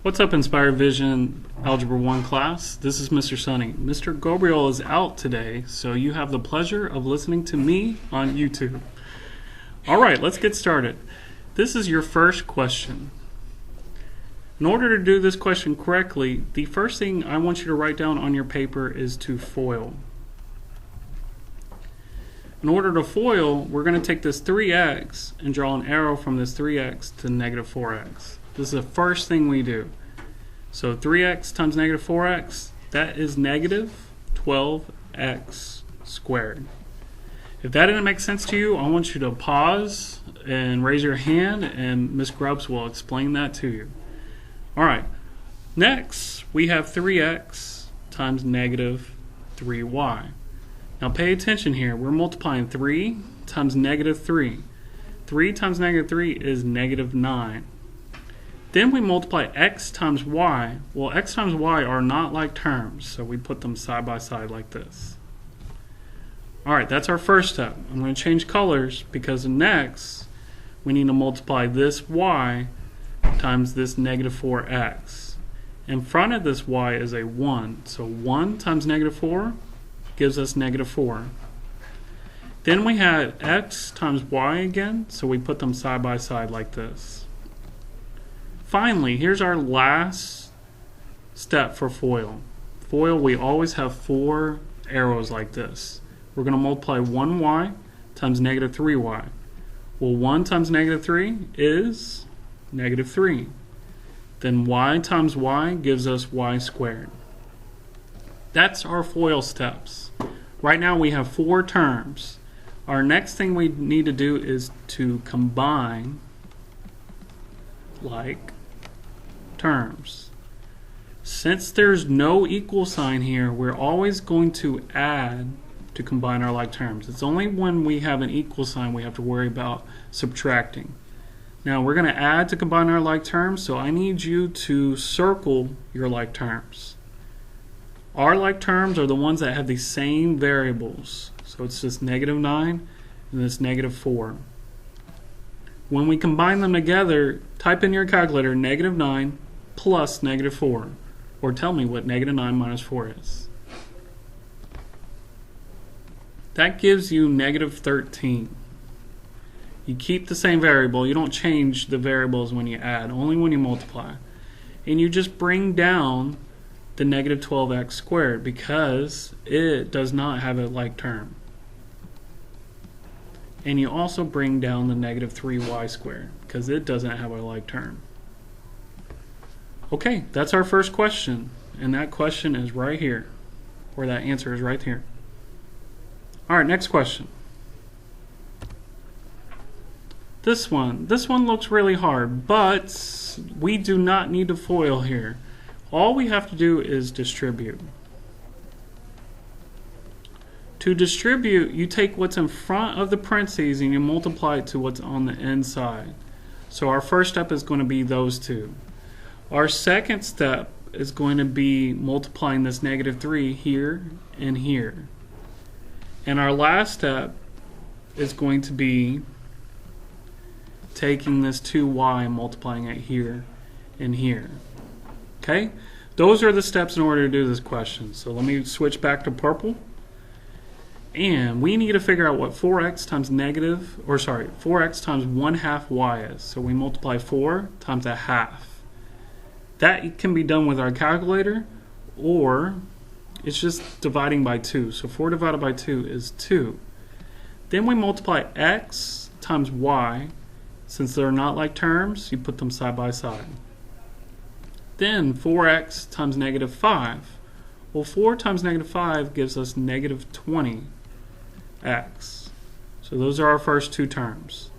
What's up, Inspired Vision Algebra 1 class? This is Mr. Sonne. Mr. Gabriel is out today, so you have the pleasure of listening to me on YouTube. Alright, let's get started. This is your first question. In order to do this question correctly, the first thing I want you to write down on your paper is to FOIL. In order to FOIL, we're going to take this 3x and draw an arrow from this 3x to negative 4x. This is the first thing we do. So 3x times negative 4x, that is negative 12x squared. If that didn't make sense to you, I want you to pause and raise your hand, and Miss Grubbs will explain that to you. Alright, next we have 3x times negative 3y. Now pay attention here. We're multiplying 3 times negative 3. 3 times negative 3 is negative 9. Then we multiply x times y. Well, x times y are not like terms, so we put them side by side like this. Alright, that's our first step. I'm going to change colors because next we need to multiply this y times this negative 4x. In front of this y is a 1, so 1 times negative 4 gives us negative 4. Then we had x times y again, so we put them side by side like this. Finally, here's our last step for FOIL. FOIL, we always have 4 arrows like this. We're going to multiply 1y times negative 3y. Well, 1 times negative 3 is negative 3. Then y times y gives us y squared. That's our FOIL steps. Right now we have 4 terms. Our next thing we need to do is to combine like terms. Since there's no equal sign here, we're always going to add to combine our like terms. It's only when we have an equal sign we have to worry about subtracting. Now we're going to add to combine our like terms, so I need you to circle your like terms. Our like terms are the ones that have the same variables. So it's this negative 9 and this negative 4. When we combine them together, type in your calculator negative 9 plus negative 4. Or tell me what negative 9 minus 4 is. That gives you negative 13. You keep the same variable. You don't change the variables when you add, only when you multiply. And you just bring down the negative 12x squared because it does not have a like term. And you also bring down the negative 3y squared because it doesn't have a like term. Okay, that's our first question, and that question is right here, or that answer is right here. Alright, next question. This one looks really hard, but we do not need to FOIL here. All we have to do is distribute. To distribute, you take what's in front of the parentheses and you multiply it to what's on the inside. So our first step is going to be those two. Our second step is going to be multiplying this negative 3 here and here. And our last step is going to be taking this 2y and multiplying it here and here. Okay? Those are the steps in order to do this question. So let me switch back to purple. And we need to figure out what 4x times 4x times 1/2 y is. So we multiply 4 times 1/2. That can be done with our calculator, or it's just dividing by 2. So 4 divided by 2 is 2. Then we multiply x times y. Since they're not like terms, you put them side by side. Then 4x times negative 5. Well, 4 times negative 5 gives us negative 20x. So those are our first 2 terms.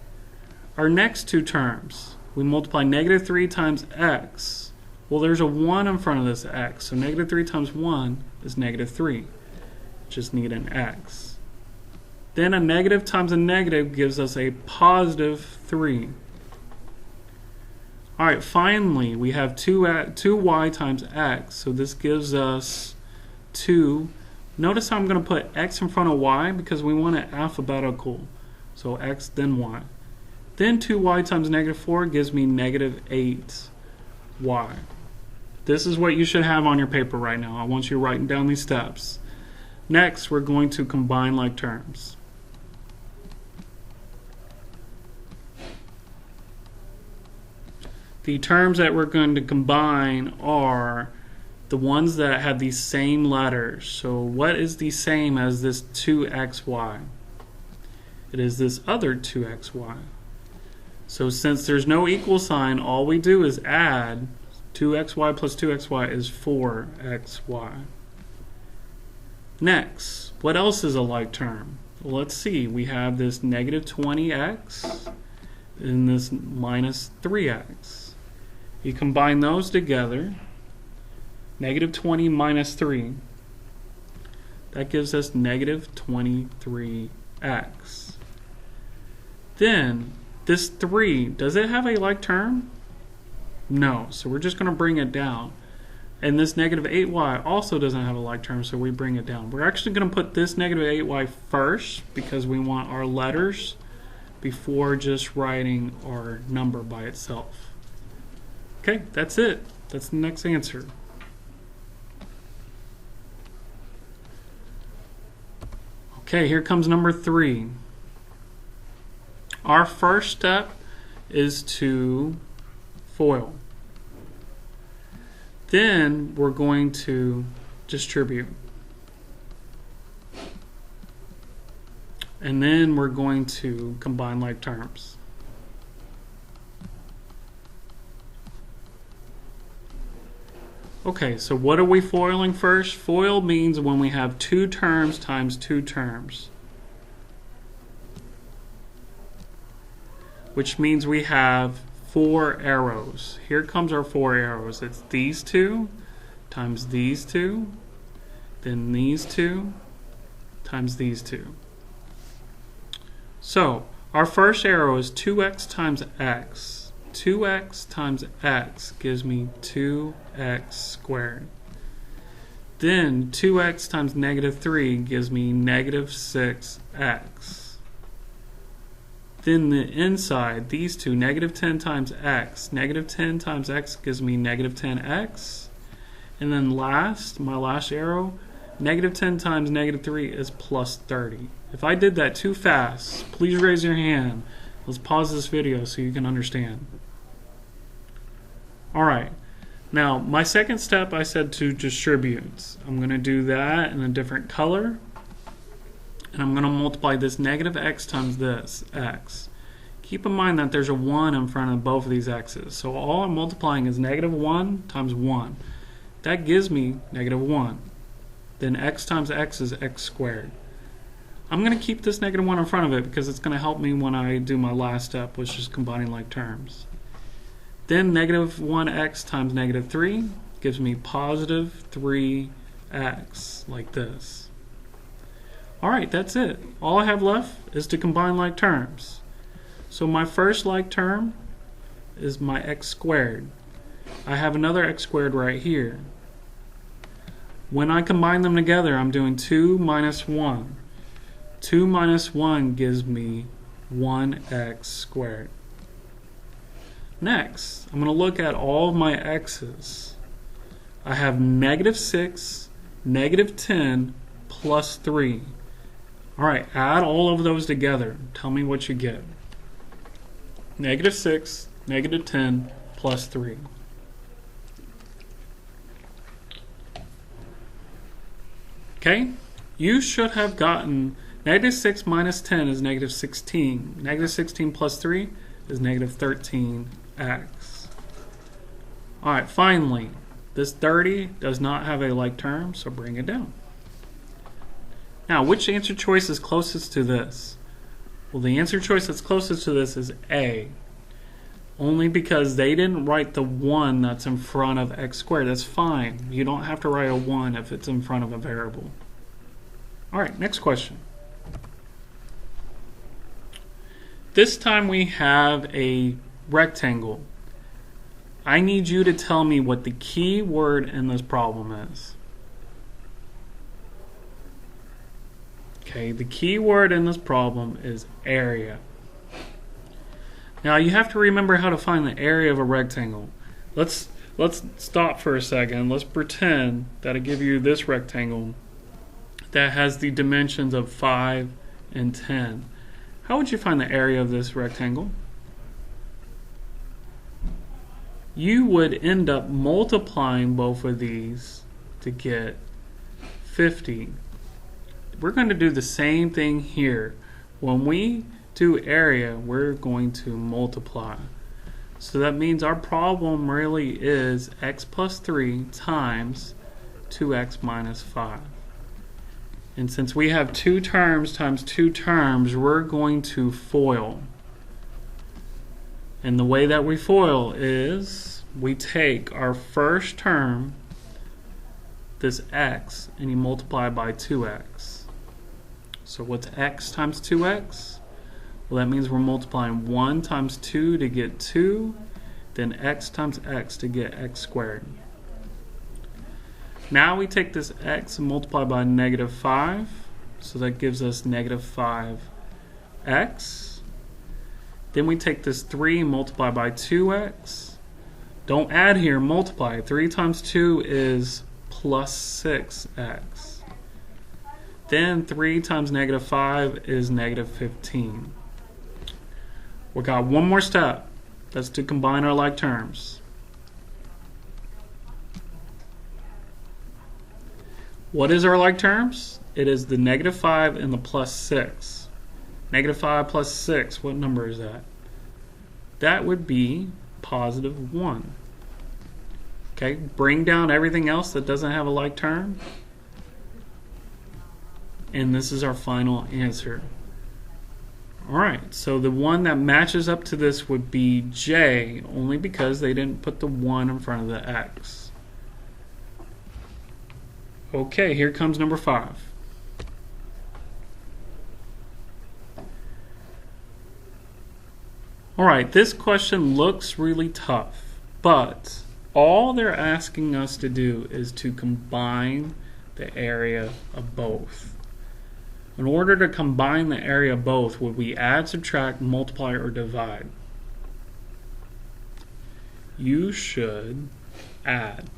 Our next 2 terms, we multiply negative 3 times x. Well, there's a 1 in front of this x, so negative 3 times 1 is negative 3. Just need an x. Then a negative times a negative gives us a positive 3. Alright, finally, we have 2y times x, so this gives us 2. Notice how I'm going to put x in front of y because we want it alphabetical. So x, then y. Then 2y times negative 4 gives me negative 8y. This is what you should have on your paper right now. I want you writing down these steps. Next, we're going to combine like terms. The terms that we're going to combine are the ones that have the same letters. So what is the same as this 2xy? It is this other 2xy. So since there's no equal sign, all we do is add 2xy plus 2xy is 4xy. Next, what else is a like term? Well, let's see. We have this negative 20x and this minus 3x. You combine those together, negative 20 minus 3. That gives us negative 23x. Then, this 3, does it have a like term? No, so we're just going to bring it down. And this negative 8y also doesn't have a like term, so we bring it down. We're actually going to put this negative 8y first because we want our letters before just writing our number by itself. Okay, that's it. That's the next answer. Okay, here comes number 3. Our first step is to FOIL. Then we're going to distribute. And then we're going to combine like terms. Okay, so what are we foiling first? FOIL means when we have 2 terms times 2 terms. Which means we have 4 arrows. Here comes our 4 arrows. It's these 2 times these 2, then these 2 times these 2. So, our first arrow is 2x times x. 2x times x gives me 2x squared. Then 2x times negative 3 gives me negative 6x. Then the inside, these two, negative 10 times x. Negative 10 times x gives me negative 10x. And then last, my last arrow, negative 10 times negative 3 is plus 30. If I did that too fast, please raise your hand. Let's pause this video so you can understand. Alright, now my second step I said to distribute. I'm going to do that in a different color. And I'm going to multiply this negative x times this x. Keep in mind that there's a 1 in front of both of these x's. So all I'm multiplying is negative 1 times 1. That gives me negative 1. Then x times x is x squared. I'm going to keep this negative 1 in front of it because it's going to help me when I do my last step, which is combining like terms. Then negative 1x times negative 3 gives me positive 3x, like this. Alright, that's it. All I have left is to combine like terms. So my first like term is my x squared. I have another x squared right here. When I combine them together, I'm doing 2 minus 1. 2 minus 1 gives me 1x squared. Next, I'm going to look at all of my x's. I have negative 6, negative 10, plus 3. Alright, add all of those together. Tell me what you get. Negative 6, negative 10, plus 3. Okay, you should have gotten negative 6 minus 10 is negative 16. Negative 16 plus 3 is negative 13x. Alright, finally, this 30 does not have a like term, so bring it down. Now, which answer choice is closest to this? Well, the answer choice that's closest to this is A. Only because they didn't write the 1 that's in front of x squared. That's fine. You don't have to write a 1 if it's in front of a variable. Alright, next question. This time we have a rectangle. I need you to tell me what the key word in this problem is. Okay, the key word in this problem is area. Now you have to remember how to find the area of a rectangle. Let's let's stop for a second. Let's pretend that I give you this rectangle that has the dimensions of 5 and 10. How would you find the area of this rectangle? You would end up multiplying both of these to get 50. We're going to do the same thing here. When we do area, we're going to multiply. So that means our problem really is x plus 3 times 2x minus 5. And since we have 2 terms times 2 terms, we're going to FOIL. And the way that we FOIL is we take our first term, this x, and you multiply by 2x. So what's x times 2x? Well, that means we're multiplying 1 times 2 to get 2, then x times x to get x squared. Now we take this x and multiply by negative 5, so that gives us negative 5x. Then we take this 3 and multiply by 2x. Don't add here, multiply. 3 times 2 is plus 6x. Then 3 times negative 5 is negative 15. We got one more step. That's to combine our like terms. What is our like terms? It is the negative 5 and the plus 6. Negative 5 plus 6, what number is that? That would be positive 1. Okay, bring down everything else that doesn't have a like term. And this is our final answer. Alright, so the one that matches up to this would be J, only because they didn't put the 1 in front of the X. Okay, here comes number 5. Alright, this question looks really tough, but all they're asking us to do is to combine the area of both. In order to combine the area of both, would we add, subtract, multiply, or divide? You should add.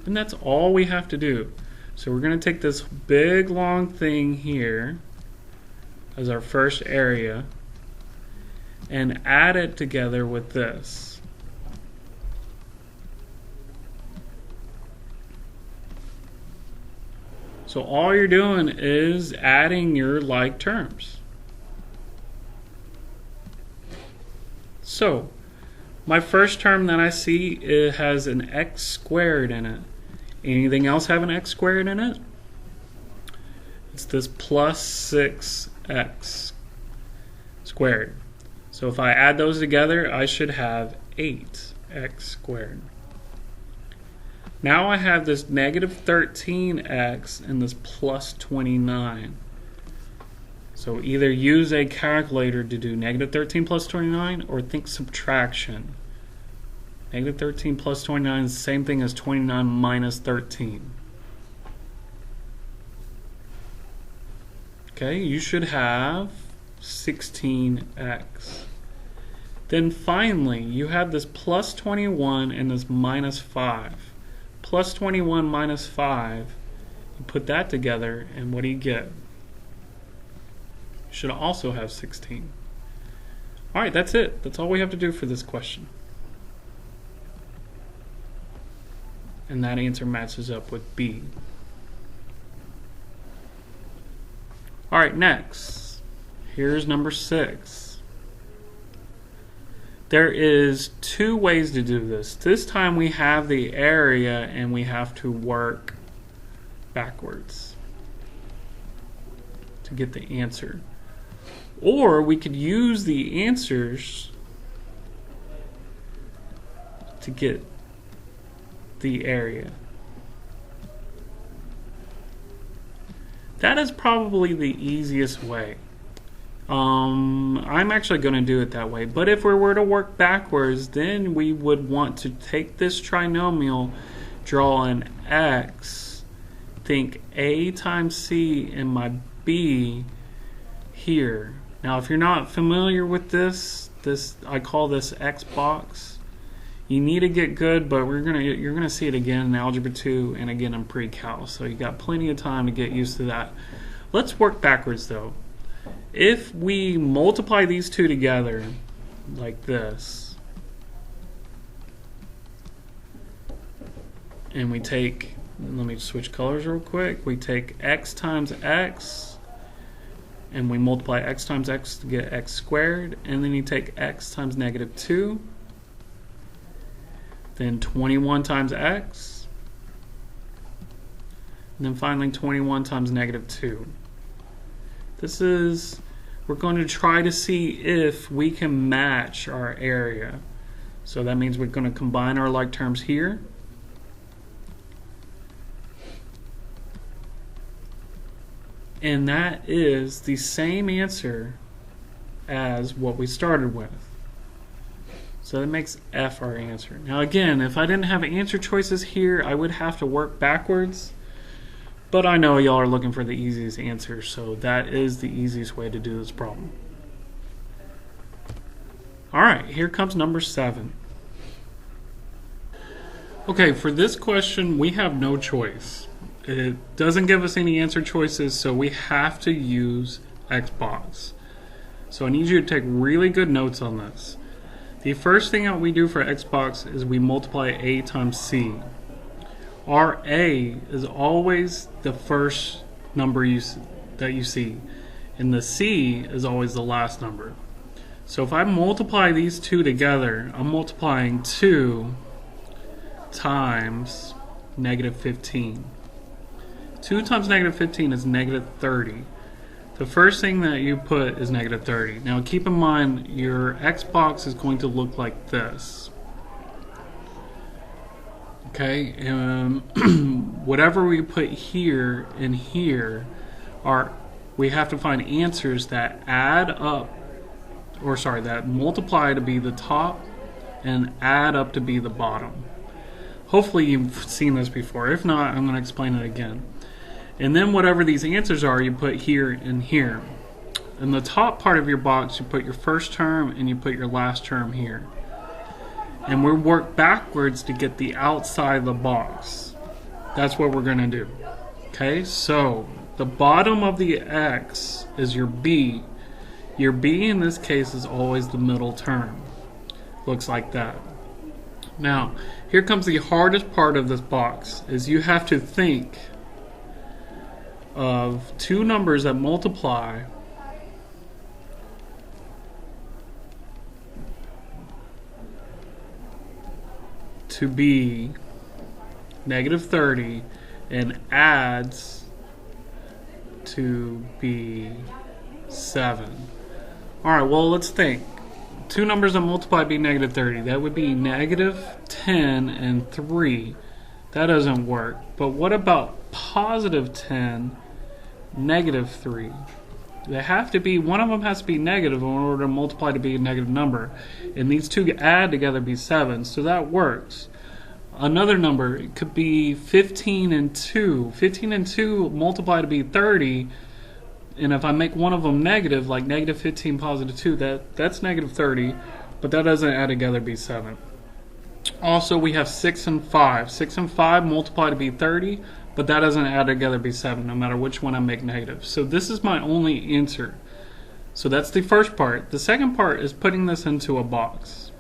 And that's all we have to do. So we're going to take this big long thing here as our first area and add it together with this. So all you're doing is adding your like terms. So my first term that I see, it has an x squared in it. Anything else have an x squared in it? It's this plus 6x squared. So if I add those together, I should have 8x squared. Now I have this negative 13x and this plus 29. So either use a calculator to do negative 13 plus 29 or think subtraction. Negative 13 plus 29 is the same thing as 29 minus 13. Okay, you should have 16x. Then finally, you have this plus 21 and this minus 5. Plus 21 minus 5, you put that together, and what do you get? You should also have 16. Alright, that's it. That's all we have to do for this question. And that answer matches up with B. Alright, next. Here's number 6. There is 2 ways to do this. This time we have the area and we have to work backwards to get the answer. Or we could use the answers to get the area. That is probably the easiest way. I'm actually going to do it that way. But if we were to work backwards, then we would want to take this trinomial, draw an x, think a times c and my b here. Now if you're not familiar with this I call this x box. You need to get good, but you're gonna see it again in Algebra 2 and again in Pre-Cal. So you got plenty of time to get used to that. Let's work backwards though. If we multiply these two together like this, and we take, let me switch colors real quick. We take x times x, and we multiply x times x to get x squared, and then you take x times negative 2, then 21 times x, and then finally 21 times negative 2. We're going to try to see if we can match our area. So that means we're going to combine our like terms here. And that is the same answer as what we started with. So that makes F our answer. Now again, if I didn't have answer choices here, I would have to work backwards. But I know y'all are looking for the easiest answer, so that is the easiest way to do this problem. Alright, here comes number 7. Okay, for this question, we have no choice. It doesn't give us any answer choices, so we have to use Xbox. So I need you to take really good notes on this. The first thing that we do for Xbox is we multiply A times C. Our A is always the first number that you see, and the C is always the last number. So if I multiply these two together, I'm multiplying 2 times negative 15. 2 times negative 15 is negative 30. The first thing that you put is negative 30. Now keep in mind your Xbox is going to look like this. Okay, whatever we put here and here we have to find answers that add up, or sorry, that multiply to be the top and add up to be the bottom. Hopefully you've seen this before. If not, I'm going to explain it again. And then whatever these answers are, you put here and here. In the top part of your box, you put your first term and you put your last term here. And we work backwards to get the outside of the box. That's what we're going to do. Okay, so the bottom of the X is your B. Your B in this case is always the middle term. Looks like that. Now, here comes the hardest part of this box, is you have to think of two numbers that multiply to be negative 30 and adds to be 7. Alright, well, let's think. Two numbers that multiply to be negative 30. That would be negative 10 and 3. That doesn't work. But what about positive 10, negative 3? They have to be, one of them has to be negative in order to multiply to be a negative number. And these two add together to be 7, so that works. Another number, it could be 15 and 2. 15 and 2 multiply to be 30. And if I make one of them negative, like negative 15, positive 2, that's negative 30. But that doesn't add together to be 7. Also, we have 6 and 5. 6 and 5 multiply to be 30. But that doesn't add together to be 7, no matter which one I make negative. So this is my only answer. So that's the first part. The second part is putting this into a box.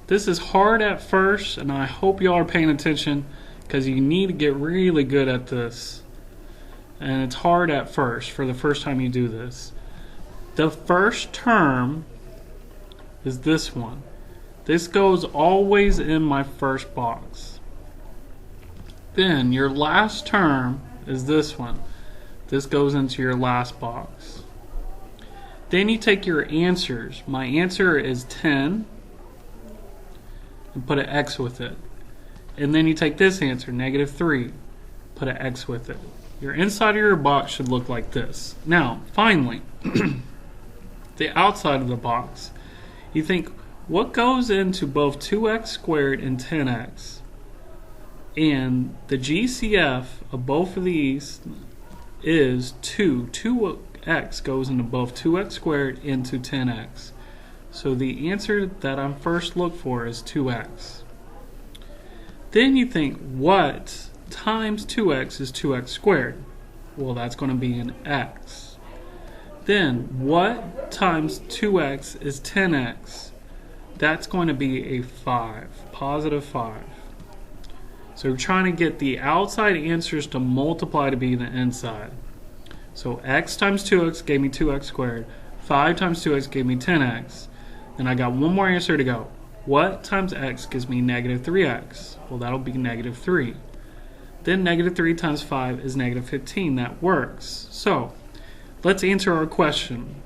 This is hard at first, and I hope y'all are paying attention, because you need to get really good at this. And it's hard at first, for the first time you do this. The first term is this one. This goes always in my first box. Then your last term is this one. This goes into your last box. Then you take your answers. My answer is 10 and put an X with it. And then you take this answer, negative 3, put an X with it. Your inside of your box should look like this. Now, finally, the outside of the box. You think, what goes into both 2x squared and 10x? And the GCF of both of these is 2. 2x goes into both 2x squared into 10x. So the answer that I'm first look for is 2x. Then you think, what times 2x is 2x squared? Well, that's going to be an x. Then, what times 2x is 10x? That's going to be a 5, positive 5. So we're trying to get the outside answers to multiply to be the inside. So x times 2x gave me 2x squared. 5 times 2x gave me 10x. Then I got one more answer to go. What times x gives me negative 3x? Well, that'll be negative 3. Then negative 3 times 5 is negative 15. That works. So let's answer our question.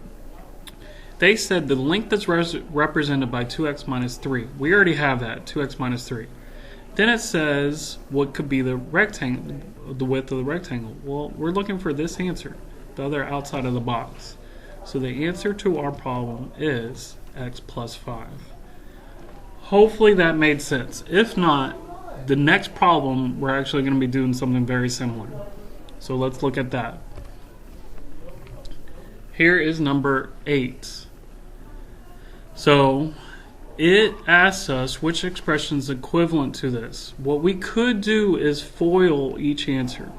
They said the length that's represented by 2x minus 3. We already have that, 2x minus 3. Then it says what could be the rectangle, the width of the rectangle. Well, we're looking for this answer, the other outside of the box. So the answer to our problem is x plus 5. Hopefully that made sense. If not, the next problem we're actually going to be doing something very similar. So let's look at that. Here is number 8. So it asks us which expression is equivalent to this. What we could do is FOIL each answer.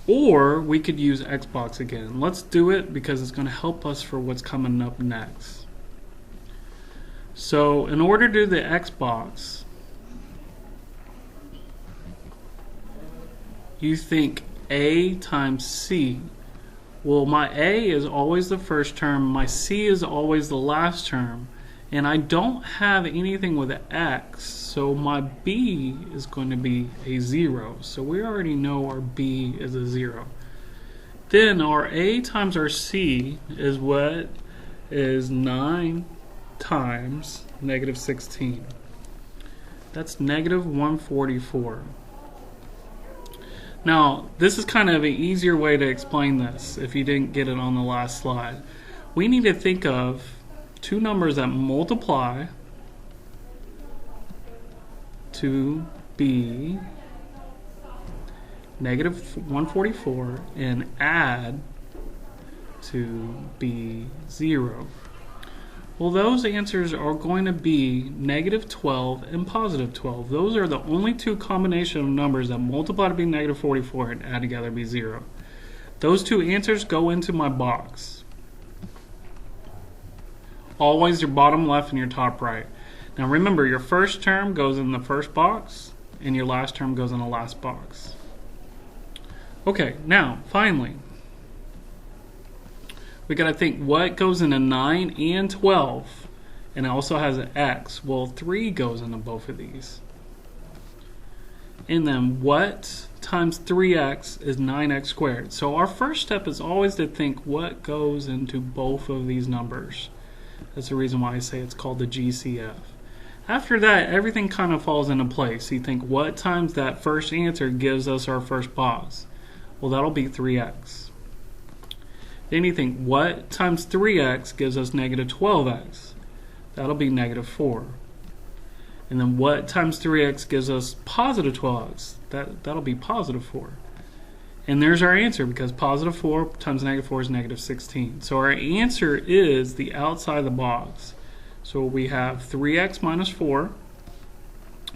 Or we could use Xbox again. Let's do it because it's going to help us for what's coming up next. So in order to do the Xbox, you think A times C. Well, my A is always the first term, my C is always the last term, and I don't have anything with an X, so my B is going to be a 0. So we already know our B is a 0. Then our A times our C is what? Is 9 times negative 16. That's negative 144. Now, this is kind of an easier way to explain this if you didn't get it on the last slide. We need to think of two numbers that multiply to be negative 144 and add to be 0. Well, those answers are going to be negative 12 and positive 12. Those are the only two combination of numbers that multiply to be negative 44 and add together to be 0. Those two answers go into my box. Always your bottom left and your top right. Now remember, your first term goes in the first box and your last term goes in the last box. Okay, now finally, we got to think what goes into 9 and 12 and it also has an X. Well, 3 goes into both of these. And then what times 3x is 9x squared. So our first step is always to think what goes into both of these numbers. That's the reason why I say it's called the GCF. After that, everything kind of falls into place. You think what times that first answer gives us our first box. Well, that'll be 3x. Then you think, what times 3x gives us negative 12x? That'll be negative 4. And then what times 3x gives us positive 12x? That'll be positive 4. And there's our answer, because positive 4 times negative 4 is negative 16. So our answer is the outside of the box. So we have 3x minus 4.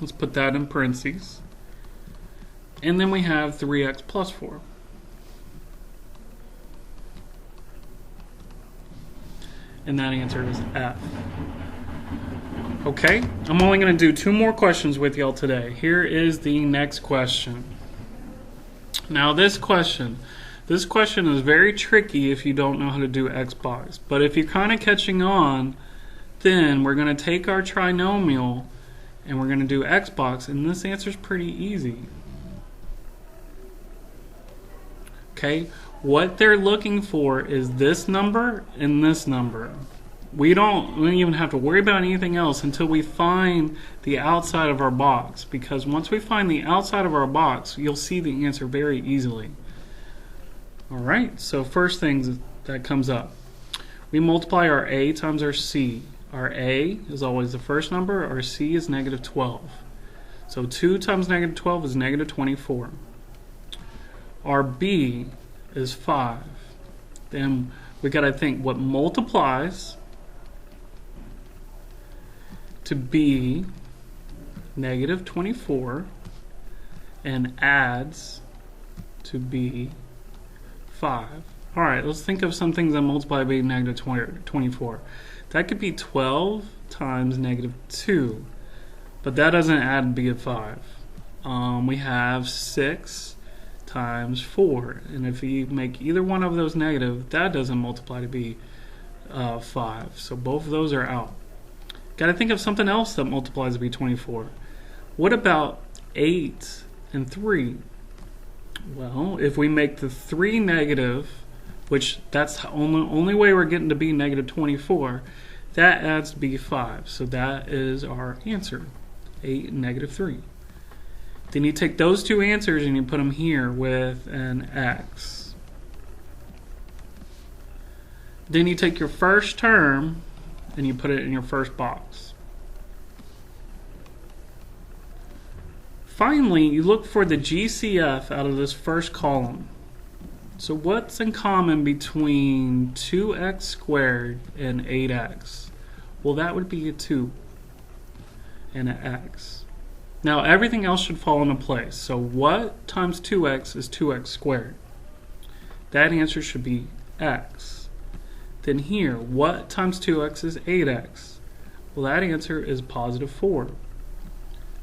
Let's put that in parentheses. And then we have 3x plus 4. And that answer is F. Okay, I'm only going to do 2 more questions with y'all today. Here is the next question. Now this question is very tricky if you don't know how to do Xbox. But if you're kind of catching on, then we're going to take our trinomial and we're going to do Xbox, and this answer is pretty easy. Okay, what they're looking for is this number and this number. We don't even have to worry about anything else until we find the outside of our box, because once we find the outside of our box, you'll see the answer very easily. Alright, so first thing that comes up, we multiply our A times our C. Our A is always the first number, our C is negative 12. So 2 times negative 12 is negative 24. Our B is 5. Then we got to think what multiplies to be negative 24 and adds to be 5. All right, let's think of some things that multiply to be negative 24. That could be 12 times negative 2, but that doesn't add to be a 5. We have 6 times 4, and if you make either one of those negative, that doesn't multiply to be 5. So both of those are out. Got to think of something else that multiplies to be 24. What about 8 and 3? Well, if we make the 3 negative, which that's the only way we're getting to be negative 24, that adds to be 5. So that is our answer, 8 and negative 3. Then you take those two answers and you put them here with an x. Then you take your first term and you put it in your first box. Finally, you look for the GCF out of this first column. So what's in common between 2x squared and 8x? Well, that would be a 2 and an x. Now everything else should fall into place. So what times 2x is 2x squared? That answer should be x. Then here, what times 2x is 8x? Well, that answer is positive 4.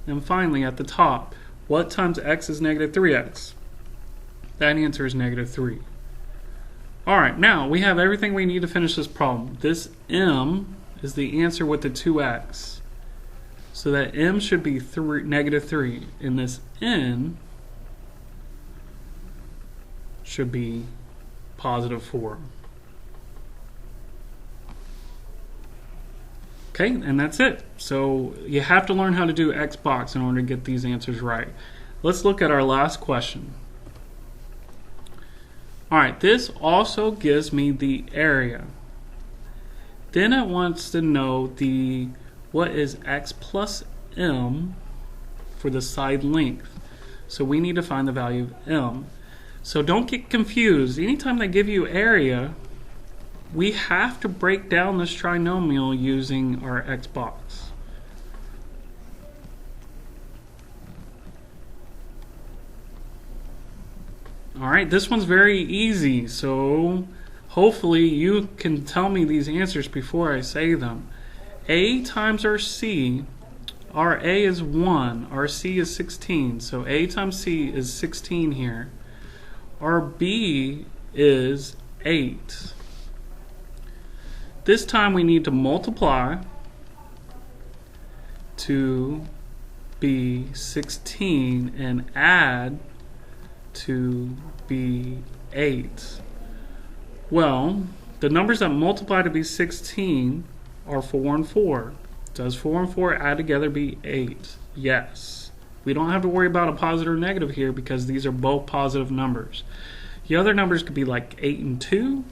And finally, at the top, what times x is negative 3x? That answer is negative 3. Alright, now we have everything we need to finish this problem. This m is the answer with the 2x. So that m should be negative 3, and this n should be positive 4. Okay, and that's it. So you have to learn how to do Xbox in order to get these answers right. Let's look at our last question. Alright, this also gives me the area. Then it wants to know what is x plus m for the side length. So we need to find the value of m. So don't get confused. Anytime they give you area, we have to break down this trinomial using our X box. Alright, this one's very easy, so hopefully you can tell me these answers before I say them. A times our C, our A is 1, our C is 16, so A times C is 16 here. Our B is 8. This time we need to multiply to be 16 and add to be 8. Well, the numbers that multiply to be 16 are 4 and 4. Does 4 and 4 add together be 8? Yes. We don't have to worry about a positive or negative here because these are both positive numbers. The other numbers could be like 8 and 2,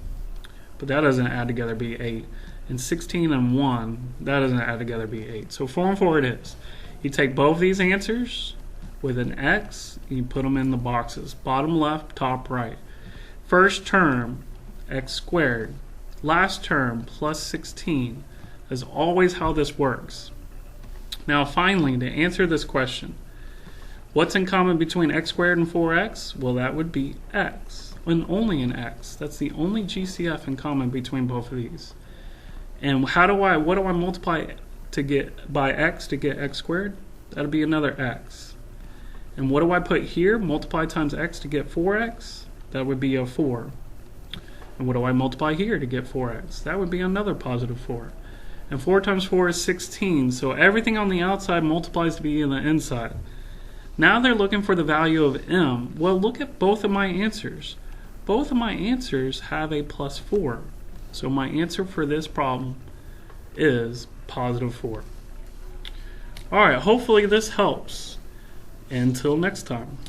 but that doesn't add together be 8. And 16 and 1, that doesn't add together be 8. So 4 and 4 it is. You take both these answers with an x, and you put them in the boxes. Bottom left, top right. First term, x squared. Last term, plus 16. Is always how this works. Now finally, to answer this question, what's in common between x squared and 4x? Well, that would be x, and only an x. That's the only GCF in common between both of these. And what do I multiply to get by x to get x squared? That'll be another x. And what do I put here? Multiply times x to get 4x? That would be a 4. And what do I multiply here to get 4x? That would be another positive 4. And 4 times 4 is 16, so everything on the outside multiplies to be in the inside. Now they're looking for the value of m. Well, look at both of my answers. Both of my answers have a plus 4. So my answer for this problem is positive 4. Alright, hopefully this helps. Until next time.